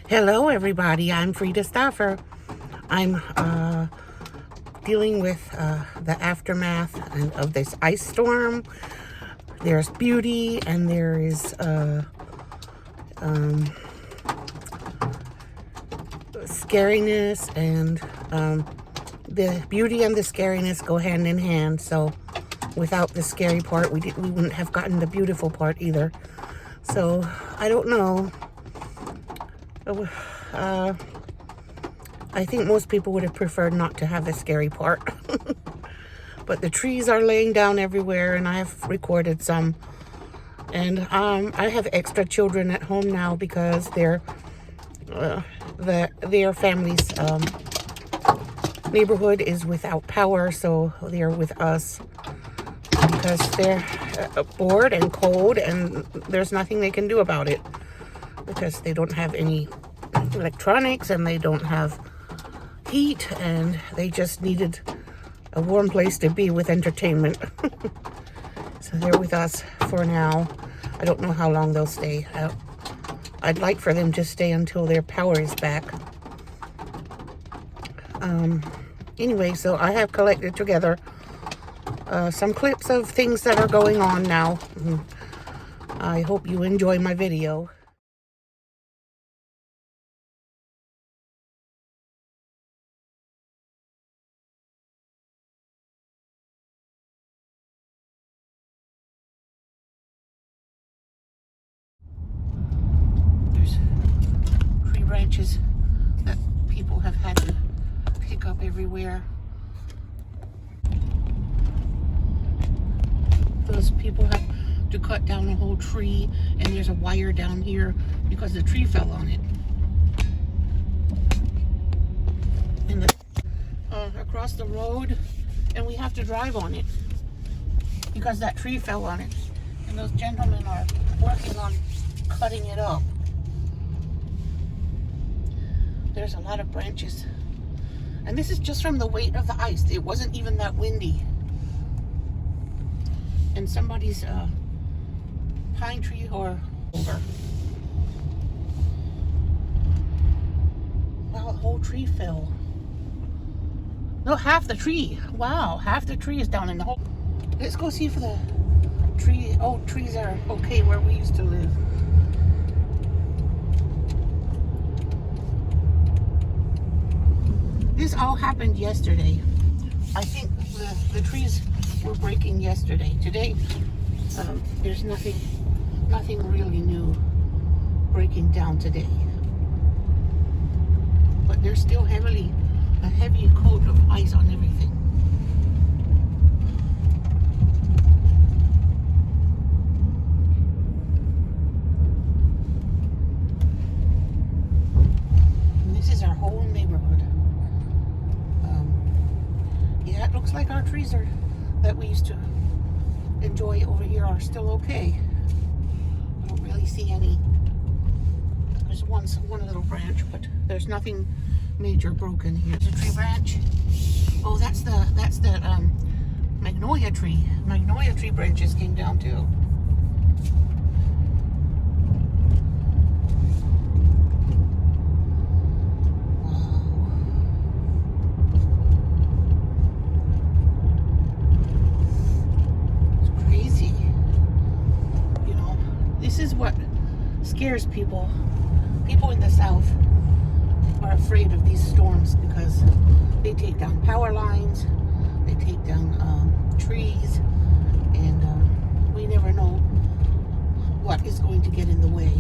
Hello everybody, I'm Frida Staffer. I'm dealing with the aftermath of this ice storm. There's beauty and there is scariness, and the beauty and the scariness go hand in hand. So without the scary part, we wouldn't have gotten the beautiful part either. So I don't know. I think most people would have preferred not to have the scary part. But the trees are laying down everywhere, and I have recorded some. And I have extra children at home now because their family's neighborhood is without power, so they're with us because they're bored and cold, and there's nothing they can do about it because they don't have any electronics and they don't have heat, and they just needed a warm place to be with entertainment. So they're with us for now. I don't know how long they'll stay. I'd like for them to stay until their power is back. Anyway, so I have collected together some clips of things that are going on now. I hope you enjoy my video. There's tree branches that people have had to pick up everywhere. Those people have to cut down a whole tree, and there's a wire down here because the tree fell on it. And across the road, and we have to drive on it because that tree fell on it. And those gentlemen are working on cutting it up. There's a lot of branches. And this is just from the weight of the ice. It wasn't even that windy. And somebody's pine tree or over. Wow, a whole tree fell. No, half the tree. Wow, half the tree is down in the hole. Let's go see if the trees are okay where we used to live. This all happened yesterday. I think the trees were breaking yesterday. Today, there's nothing really new breaking down today. But there's still a heavy coat of ice on everything. And this is our whole neighborhood. Yeah, it looks like our trees that we used to enjoy over here are still okay. I don't really see any. There's one little branch, but there's nothing major broken here. There's a tree branch. Oh, that's the magnolia tree. Magnolia tree branches came down too. This is what scares people. People in the South are afraid of these storms because they take down power lines, they take down trees, and we never know what is going to get in the way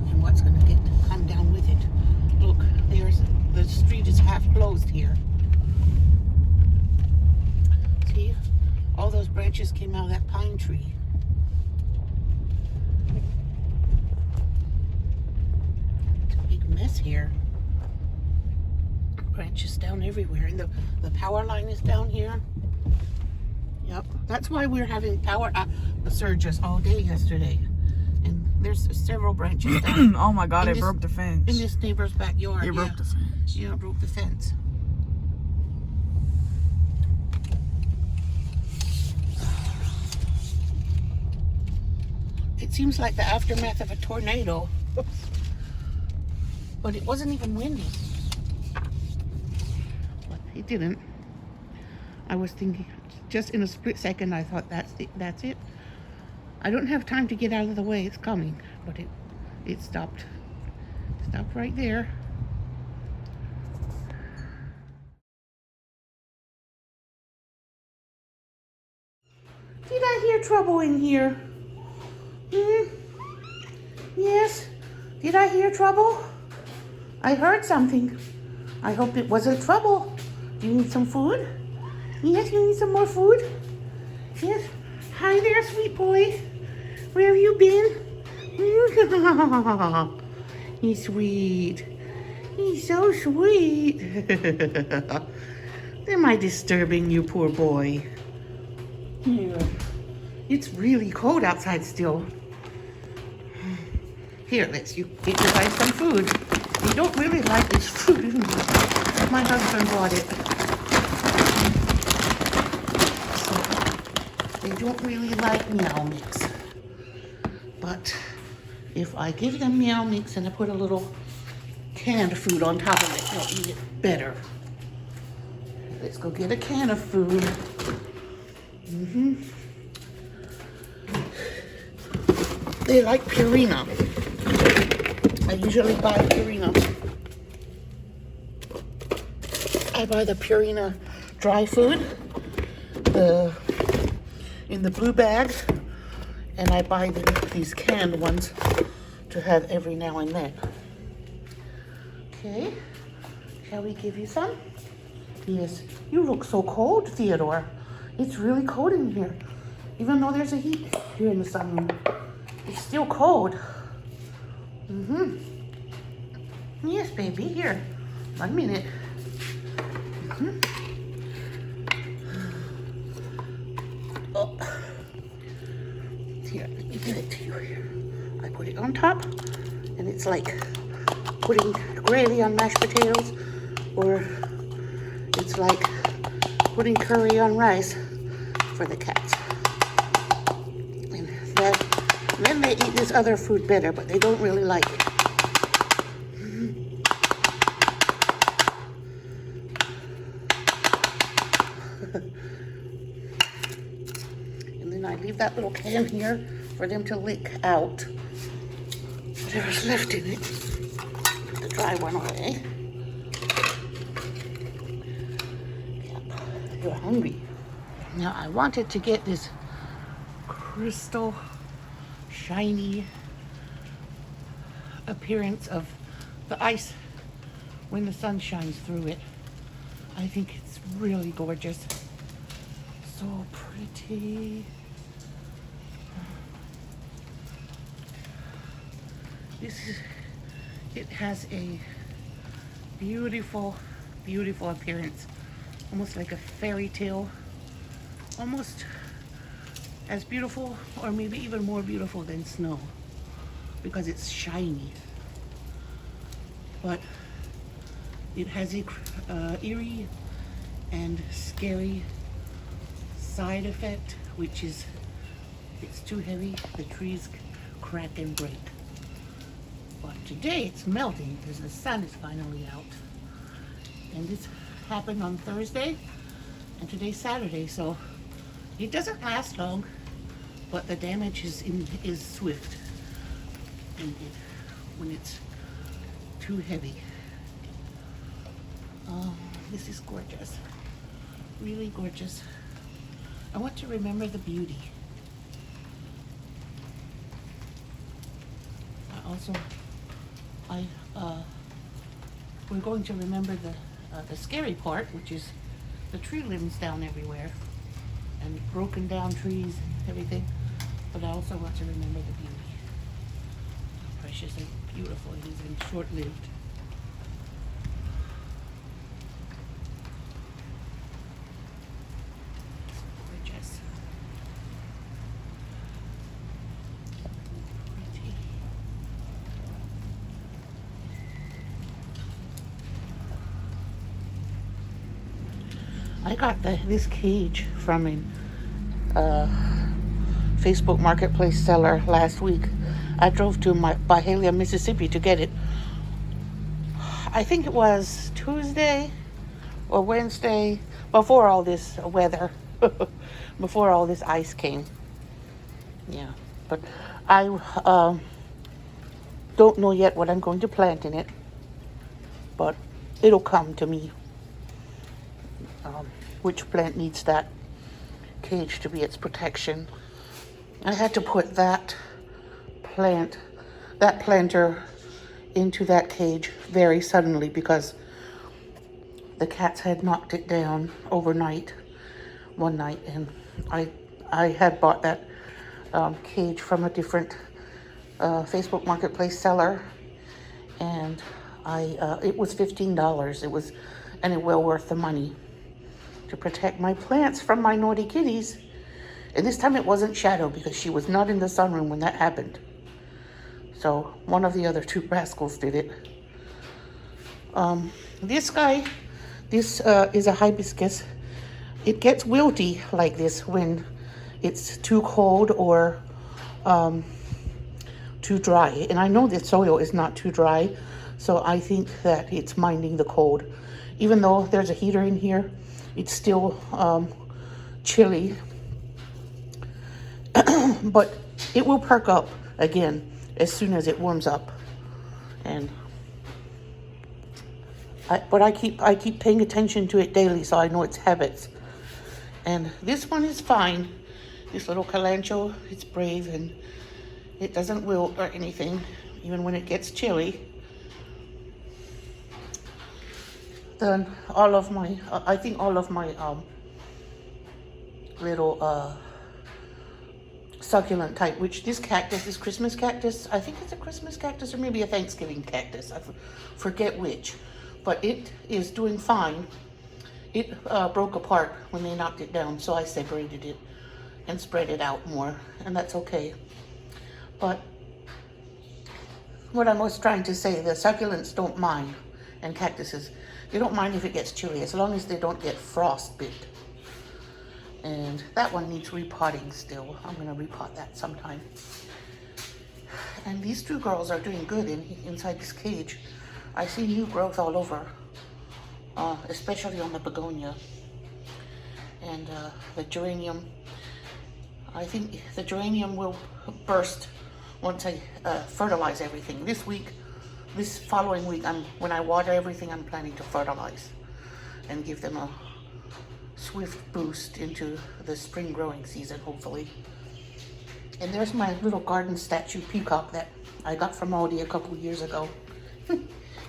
and what's going to come down with it. Look, the street is half closed here. See? All those branches came out of that pine tree. It's a big mess here. Branches down everywhere. And the power line is down here. Yep. That's why we're having power surges all day yesterday. And there's several branches down. Oh my God, it broke the fence. In this neighbor's backyard. It broke the fence. Yeah, it broke the fence. It seems like the aftermath of a tornado. But it wasn't even windy. But it didn't. I was thinking, just in a split second, I thought that's it. I don't have time to get out of the way. It's coming. But it stopped. Stopped right there. Did I hear trouble in here? Yes. Did I hear trouble? I heard something. I hope it wasn't trouble. Do you need some food? Yes, you need some more food? Yes. Hi there, sweet boy. Where have you been? He's sweet. He's so sweet. Am I disturbing you, poor boy? Here. It's really cold outside still. Here, let's you get your guys some food. You don't really like this food. My husband bought it. So, they don't really like meow mix. But if I give them meow mix and I put a little canned food on top of it, they'll eat it better. Let's go get a can of food. They like Purina. I usually buy Purina. I buy the Purina dry food in the blue bag, and I buy these canned ones to have every now and then. Okay, shall we give you some? Yes, you look so cold, Theodore. It's really cold in here. Even though there's a heat here in the sunroom, it's still cold. Yes, baby, here. 1 minute. Oh. Here, let me give it to you here. I put it on top, and it's like putting gravy on mashed potatoes, or it's like putting curry on rice for the cats. And then they eat this other food better, but they don't really like it. And then I leave that little can here for them to lick out whatever's left in it. Put the dry one away. Yep, you're hungry. Now I wanted to get this crystal shiny appearance of the ice when the sun shines through it. I think it's really gorgeous. So pretty. It has a beautiful, beautiful appearance. Almost like a fairy tale. Almost as beautiful, or maybe even more beautiful than snow, because it's shiny. But it has a eerie and scary side effect, which is it's too heavy, the trees crack and break. But today it's melting because the sun is finally out. And this happened on Thursday, and today's Saturday, so it doesn't last long, but the damage is swift when it's too heavy. Oh, this is gorgeous. Really gorgeous. I want to remember the beauty. We're going to remember the scary part, which is the tree limbs down everywhere and broken down trees and everything. But I also want to remember the beauty. How precious and beautiful it is and short-lived. Gorgeous. Pretty. I got this cage from Facebook Marketplace seller last week. I drove to Byhalia, Mississippi to get it. I think it was Tuesday or Wednesday, before all this weather, before all this ice came. Yeah, but I don't know yet what I'm going to plant in it, but it'll come to me. Which plant needs that cage to be its protection. I had to put that planter into that cage very suddenly because the cats had knocked it down overnight, one night, and I had bought that cage from a different Facebook Marketplace seller, and it was $15. It was well worth the money to protect my plants from my naughty kitties. And this time it wasn't Shadow because she was not in the sunroom when that happened. So one of the other two rascals did it. This guy, this is a hibiscus. It gets wilty like this when it's too cold or too dry. And I know the soil is not too dry, so I think that it's minding the cold. Even though there's a heater in here, it's still chilly. But it will perk up again as soon as it warms up. And I keep paying attention to it daily, so I know its habits. And this one is fine. This little calancho, it's brave and it doesn't wilt or anything, even when it gets chilly. Then I think all of my little succulent type, which this cactus is Christmas cactus. I think it's a Christmas cactus or maybe a Thanksgiving cactus. I forget which, but it is doing fine. It broke apart when they knocked it down, so I separated it and spread it out more, and that's okay. But what I was trying to say, the succulents don't mind, and cactuses, they don't mind if it gets chilly as long as they don't get frostbite. And that one needs repotting still. I'm going to repot that sometime. And these two girls are doing good inside this cage. I see new growth all over, especially on the begonia. And the geranium, I think the geranium will burst once I fertilize everything. This following week, when I water everything, I'm planning to fertilize and give them a swift boost into the spring growing season, hopefully. And there's my little garden statue peacock that I got from Aldi a couple years ago.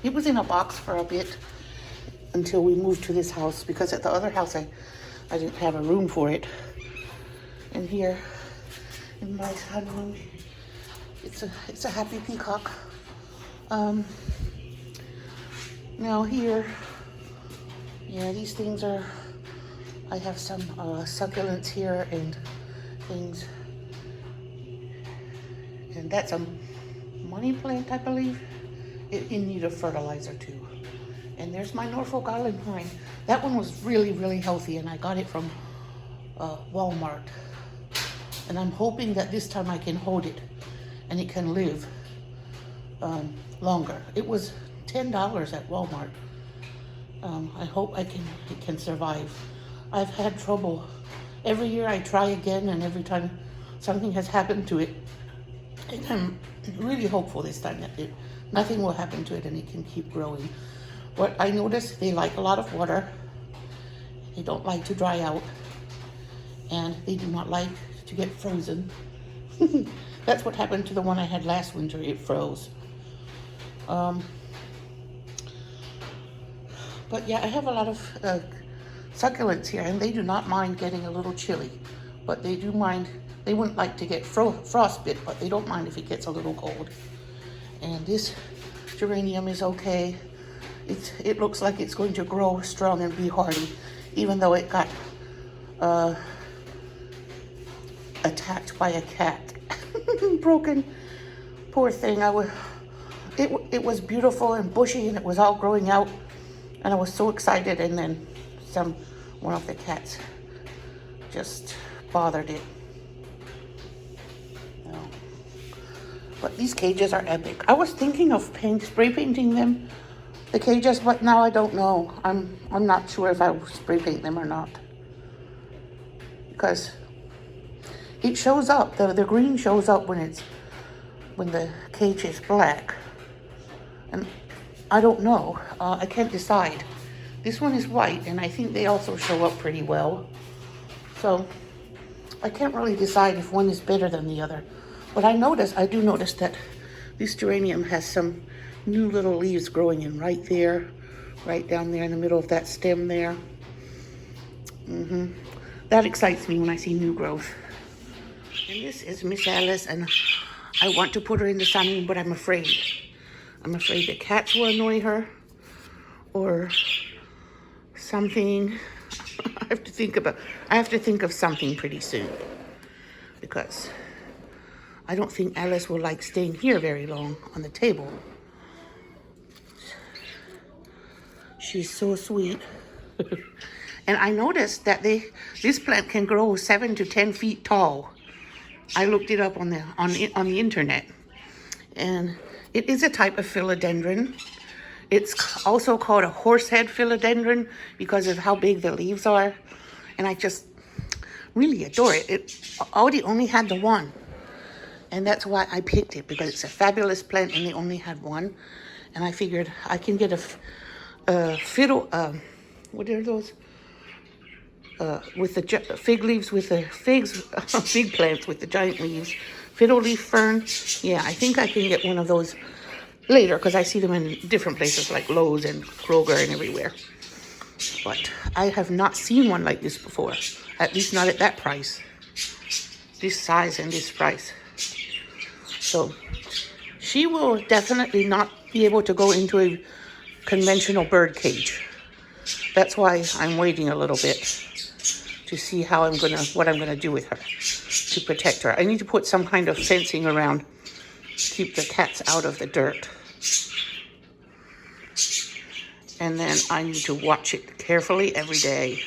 It was in a box for a bit until we moved to this house, because at the other house I didn't have a room for it. And here in my sunroom, it's a happy peacock. Now here, yeah, these things are, I have some succulents here and things. And that's a money plant, I believe. It in need of fertilizer too. And there's my Norfolk Island pine. That one was really, really healthy, and I got it from Walmart. And I'm hoping that this time I can hold it and it can live longer. It was $10 at Walmart. I hope it can survive. I've had trouble. Every year I try again, and every time something has happened to it. And I'm really hopeful this time that nothing will happen to it and it can keep growing. What I noticed, they like a lot of water. They don't like to dry out. And they do not like to get frozen. That's what happened to the one I had last winter. It froze. But yeah, I have a lot of succulents here, and they do not mind getting a little chilly. But they do mind, they wouldn't like to get frostbite, but they don't mind if it gets a little cold. And this geranium is okay. It looks like it's going to grow strong and be hardy, even though it got attacked by a cat. Broken. Poor thing. It was beautiful and bushy, and it was all growing out, and I was so excited, and then one of the cats just bothered it. But these cages are epic. I was thinking of spray painting them, the cages, but now I don't know. I'm not sure if I will spray paint them or not. Because it shows up, the green shows up when the cage is black. And I don't know. I can't decide. This one is white, and I think they also show up pretty well. So I can't really decide if one is better than the other. But I do notice that this geranium has some new little leaves growing in right there, right down there in the middle of that stem there. That excites me when I see new growth. And this is Miss Alice, and I want to put her in the sunroom, but I'm afraid. I'm afraid the cats will annoy her or something. I have to think of something pretty soon, because I don't think Alice will like staying here very long on the table. She's so sweet. And I noticed that this plant can grow 7 to 10 feet tall. I looked it up on the internet, and it is a type of philodendron. It's also called a horsehead philodendron because of how big the leaves are, and I just really adore it. It already only had the one, and that's why I picked it, because it's a fabulous plant and they only had one. And I figured I can get a fiddle. What are those? With the fig leaves, with the figs, fig plants with the giant leaves, fiddle leaf fern. Yeah, I think I can get one of those later, because I see them in different places like Lowe's and Kroger and everywhere. But I have not seen one like this before, at least not at that price, this size and this price. So she will definitely not be able to go into a conventional bird cage. That's why I'm waiting a little bit to see what I'm gonna do with her to protect her. I need to put some kind of fencing around to keep the cats out of the dirt. And then I need to watch it carefully every day.